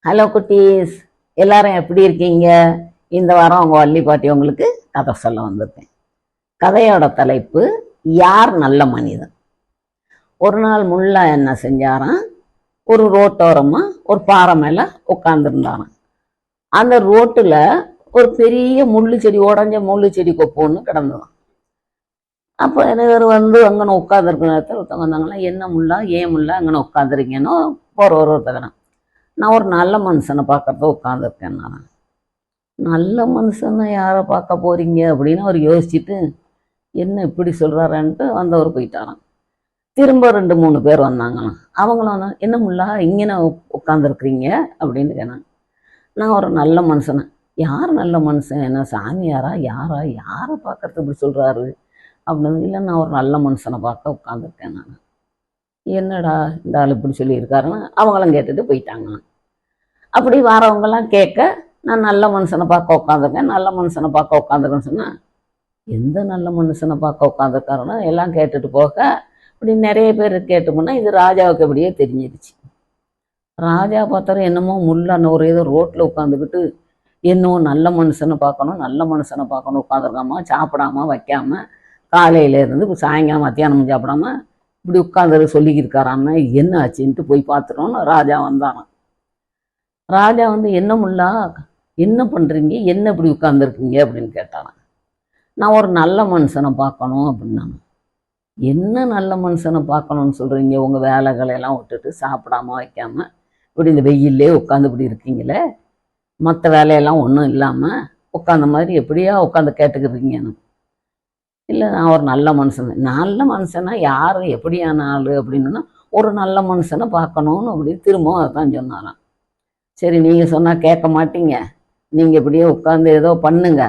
Hello குட்டீஸ், எல்லாரும் எப்படி இருக்கீங்க? இந்த வாரம் அவங்க வள்ளி பாட்டி உங்களுக்கு கதை சொல்ல வந்திருக்கேன். கதையோட தலைப்பு யார் நல்ல மனிதன். ஒரு நாள் முல்லா என்ன செஞ்சாராம், ஒரு ரோட்டோரமா ஒரு பாறை மேல உட்காந்துருந்தாராம். அந்த ரோட்டுல ஒரு பெரிய முள்ளு செடி, உடஞ்ச முள்ளு செடி கொப்பு ஒன்று கிடந்ததாம். அப்போ இவர் வந்து அங்கன உட்காந்துருக்க நேரத்தில் ஒருத்தவங்க வந்தாங்களா, என்ன முல்லா, ஏன் முல்லா அங்கன உட்காந்துருக்கீங்கன்னு ஒருத்தகனம். நான் ஒரு நல்ல மனுஷனை பார்க்கறத உட்காந்துருக்கேன். நான் நல்ல மனுஷனை யாரை பார்க்க போறீங்க அப்படின்னு அவர் யோசிச்சுட்டு என்ன இப்படி சொல்கிறாரான்ட்டு வந்தவர் போயிட்டாராம். திரும்ப 2-3 பேர் வந்தாங்களாம். அவங்களும் வந்து என்ன முல்லா இங்கே உட்காந்துருக்குறீங்க அப்படின்னு கேட்டாங்க. நான் ஒரு நல்ல மனுஷனை. யார் நல்ல மனுஷன், என்ன சாமியாரா யாரை பார்க்கறது இப்படி சொல்கிறாரு அப்படின்னு. இல்லை, நான் ஒரு நல்ல மனுஷனை பார்க்க உட்காந்துருக்கேன். நான் என்னடா இந்த ஆள் இப்படி சொல்லியிருக்காருன்னு அவங்களும் கேட்டுட்டு போயிட்டாங்க. அப்படி வரவங்கெல்லாம் கேட்க, நான் நல்ல மனுஷனை பார்க்க உட்காந்துருக்கேன், நல்ல மனுஷனை பார்க்க உட்காந்துருக்கேன்னு சொன்னால், எந்த நல்ல மனுஷனை பார்க்க உட்காந்துருக்காருன்னா எல்லாம் கேட்டுட்டு போக, இப்படி நிறைய பேர் கேட்டுமுன்னா இது ராஜாவுக்கு எப்படியே தெரிஞ்சிருச்சு. ராஜா பார்த்தாரு, என்னமோ முல்லான்னு ஒரு ஏதோ ரோட்டில் உட்காந்துக்கிட்டு என்னவோ நல்ல மனுஷனை பார்க்கணும் உட்காந்துருக்காமா, சாப்பிடாம வைக்காம காலையிலேருந்து இப்போ சாயங்காலம் மத்தியானம் சாப்பிடாம இப்படி உட்காந்து சொல்லிக்கிருக்காராம, என்ன ஆச்சுன்ட்டு போய் பார்த்துட்டோன்னு ராஜா வந்தாராம். ராஜா வந்து என்ன முல்லா என்ன பண்ணுறீங்க, என்ன இப்படி உட்காந்துருக்கீங்க அப்படின்னு கேட்டாராம். நான் ஒரு நல்ல மனுஷனை பார்க்கணும் அப்படின்னாங்க. என்ன நல்ல மனுஷனை பார்க்கணுன்னு சொல்கிறீங்க, உங்கள் வேலைகளையெல்லாம் விட்டுட்டு சாப்பிடாம வைக்காம இப்படி இந்த வெயிலே உட்காந்து இப்படி இருக்கீங்களே, மற்ற வேலையெல்லாம் ஒன்றும் இல்லாமல் உட்காந்த மாதிரி எப்படியா உட்காந்து கேட்டுக்கிறீங்கன்னு. இல்லை, நான் ஒரு நல்ல மனுஷனா யார் எப்படியான ஆள் அப்படின்னா ஒரு நல்ல மனுஷனை பார்க்கணுன்னு அப்படி திரும்பவும் அதான் சொன்னாராம். சரி, நீங்கள் சொன்னால் கேட்க மாட்டீங்க, நீங்கள் இப்படியே உட்காந்து ஏதோ பண்ணுங்க,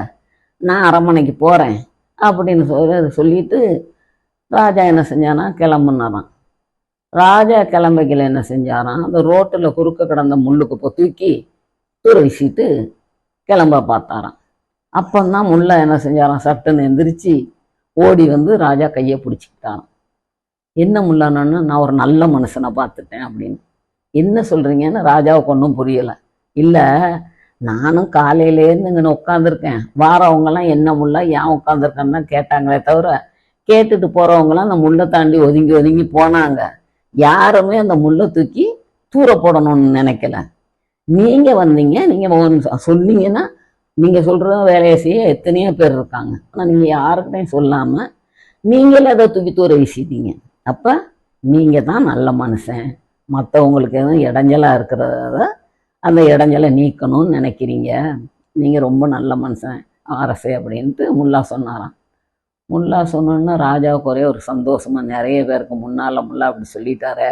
நான் அரண்மனைக்கு போகிறேன் அப்படின்னு சொல்லிட்டு ராஜா என்ன செஞ்சானா கிளம்புனாராம். ராஜா கிளம்பிக்கல என்ன செஞ்சாராம், அந்த ரோட்டில் குறுக்க கிடந்த முள்ளுக்கு தூக்கி தூர வீசிட்டு கிளம்ப பார்த்தாராம். அப்போந்தான் முல்லை என்ன செஞ்சாராம், சட்டுன்னு எந்திரிச்சு ஓடி வந்து ராஜா கையை பிடிச்சிக்கிட்டாராம். என்ன முல்லான்னு, நான் ஒரு நல்ல மனுஷனை பார்த்துட்டேன் அப்படின்னு. என்ன சொல்கிறீங்கன்னு ராஜாவுக்கு ஒன்றும் புரியலை. இல்லை, நானும் காலையிலேருந்து இங்கே உட்காந்துருக்கேன், வாரவங்கெல்லாம் என்ன முல்லா ஏன் உட்காந்துருக்கேன்னு தான் கேட்டாங்களே தவிர, கேட்டுட்டு போகிறவங்களாம் அந்த முள்ளை தாண்டி ஒதுங்கி போனாங்க. யாருமே அந்த முள்ளை தூக்கி தூர போடணும்னு நினைக்கல. நீங்கள் வந்தீங்க, நீங்கள் சொன்னீங்கன்னா நீங்கள் சொல்கிற வேலையை செய்ய எத்தனையோ பேர் இருக்காங்க. ஆனால் நீங்கள் யாருக்கிட்டையும் சொல்லாமல் நீங்களே அதை தூக்கி தூர வீசிட்டீங்க. அப்போ நீங்கள் தான் நல்ல மனுஷன், மற்றவங்களுக்கு எதுவும் இடைஞ்சலாக இருக்கிறத அந்த இடைஞ்சலை நீக்கணும்னு நினைக்கிறீங்க, நீங்கள் ரொம்ப நல்ல மனுஷன் அரசே அப்படின்ட்டு முல்லா சொன்னாராம். முல்லா சொன்னோன்னா ராஜாவுக்கு ஒரே ஒரு சந்தோஷமாக, நிறைய பேருக்கு முன்னால் முல்லா அப்படி சொல்லிட்டாரே,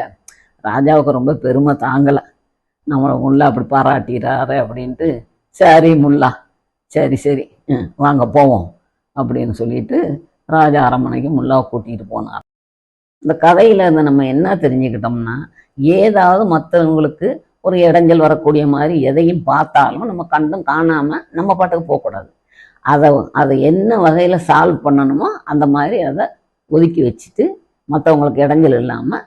ராஜாவுக்கு ரொம்ப பெருமை தாங்கலை, நம்மளை முல்லா அப்படி பாராட்டிறாரு அப்படின்ட்டு, சரி முல்லா சரி வாங்க போவோம் அப்படின்னு சொல்லிட்டு ராஜா அரண்மனைக்கு முல்லாவை கூட்டிகிட்டு போனார். இந்த கதையில் இருந்து நம்ம என்ன தெரிஞ்சுக்கிட்டோம்னா, ஏதாவது மற்றவங்களுக்கு ஒரு இடைஞ்சல் வரக்கூடிய மாதிரி எதையும் பார்த்தாலும் நம்ம கண்டும் காணாமல் நம்ம பாட்டுக்கு போகக்கூடாது. அதை என்ன வகையில் சால்வ் பண்ணணுமோ அந்த மாதிரி அதை ஒதுக்கி வச்சுட்டு மற்றவங்களுக்கு இடைஞ்சல் இல்லாமல்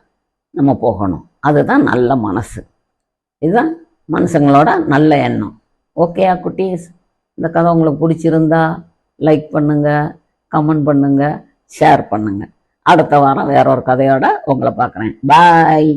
நம்ம போகணும். அதுதான் நல்ல மனசு. இதுதான் மனுஷங்களோட நல்ல எண்ணம். ஓகேயா குட்டீஸ்? இந்த கதை உங்களுக்கு பிடிச்சிருந்தா லைக் பண்ணுங்கள், கமெண்ட் பண்ணுங்கள், ஷேர் பண்ணுங்கள். அடுத்த வாரம் வேற ஒரு கதையோட உங்களை பார்க்குறேன். பாய்.